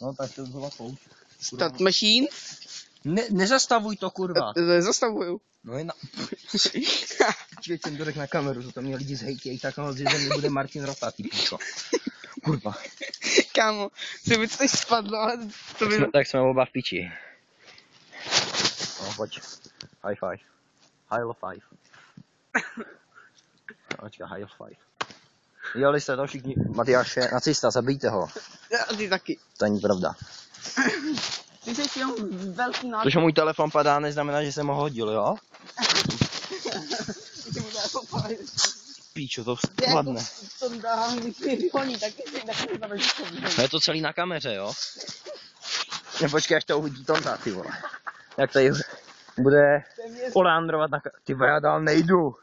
No tak to byla pouč. Start machine? Nezastavuj to, kurva. Nezastavuju. No je na... Čvět jsem to řekl na kameru, to mě lidi zhejtějí, tak no, zde nebude Martin Rota, ty píčo. Kurva. Kámo, co by to spadlo, ale to by... Tak jsme oba v piči. No pojď. High five. High five. Počkej, high five. Jeli jste to všichni, Matyáš je nacista, zabijte ho. A ty taky. To není pravda. Ty jsi jenom velký nápad. To, že můj telefon padá, neznamená, že jsem ho hodil, jo? Píčo, to spadne. To dá, když mi vyhoní, tak Je to celý na kameře, jo? Nepočkej, až to uvidí Tonta, ty vole. Jak tady bude oleandrovat na kameře. Ty vole, já dál nejdu.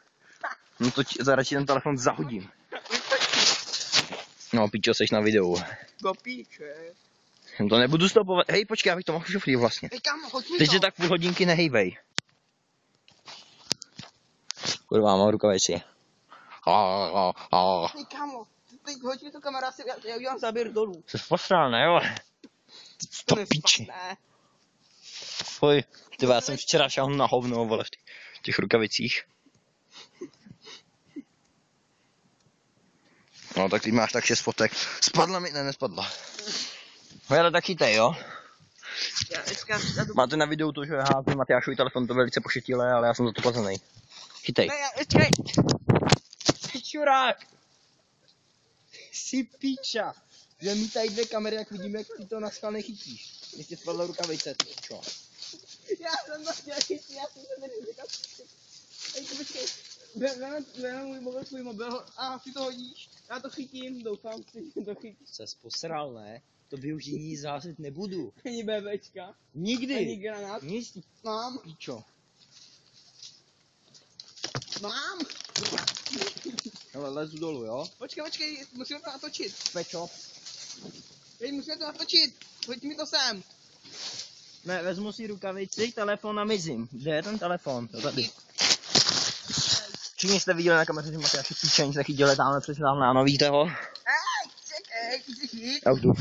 No to radši ten telefon zahodím. No, píčo, seš na videu. Do píče. To nebudu stopovat. Hej, počkej, abych to mohl šofrý vlastně. Hej, kámo, hoď mi to. Teď se tak půl hodinky nehejbej. Kurva, mám rukavici. Hej, kámo, teď hoď mi to kamera, já udělám záběr dolů. Jsi posral, ne, jo? To píči. Pojď, ty já jsem včera šel na hovno, vole, v těch rukavicích. No, tak ty máš tak 6 fotek. Spadla mi? Ne, nespadla. Ale tak chytej, jo? Máte na videu to, že já házím Matyášovi telefon, to velice pošetilé, ale já jsem za to placený. Chytej. Ne, čekaj. Čurák. Jsi píča. Že mi tady 2 kamery, jak vidím, jak ty to na schvál nechytíš. Když ti spadla rukavice, ty čo. Já jsem to chtěl chytit, já jsem se tady říkal. Hej, počkej. Vem můj mobil, tvůj mobil a ty to hodíš. Já to chytím, doufám, že to chytíš. Ses posral, ne? To využití zázet nebudu. Ani BBčka. Nikdy. Ani granát. Nic. Mám. Píčo. Mám. Ale lezu dolů, jo? Počkej, musíme to natočit. Pečo. Hej, musíme to natočit. Pojď mi to sem. Ne, vezmu si rukavici, telefon a mizím. Kde je ten telefon? To tady. Všichni jste viděli na kameře, že Matyáš je píčení, taky dělá tamhle přesně tam na víte ho? Hej, čekej, ty jsi jít. Já už jdu.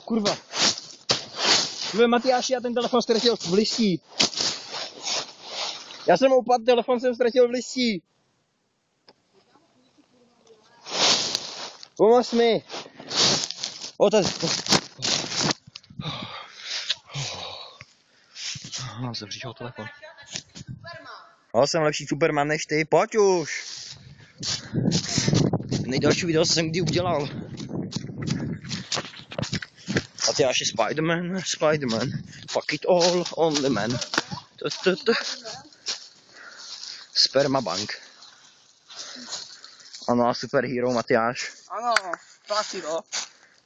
Kurva. Tvoje Matyáši, já ten telefon ztratil v listí. Já jsem upadl, telefon jsem ztratil v listí. Pomoz mi. Mám se přišel telefon. Já jsem lepší Superman než ty, pojď už. Nejdelší video jsem kdy udělal. A ty až je Spiderman. Fuck it all, only man. Spermabank. Ano, a superhero Matyáš. Ano, placido.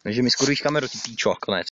Takže mi skuruješ kameru, ty píčo, konec.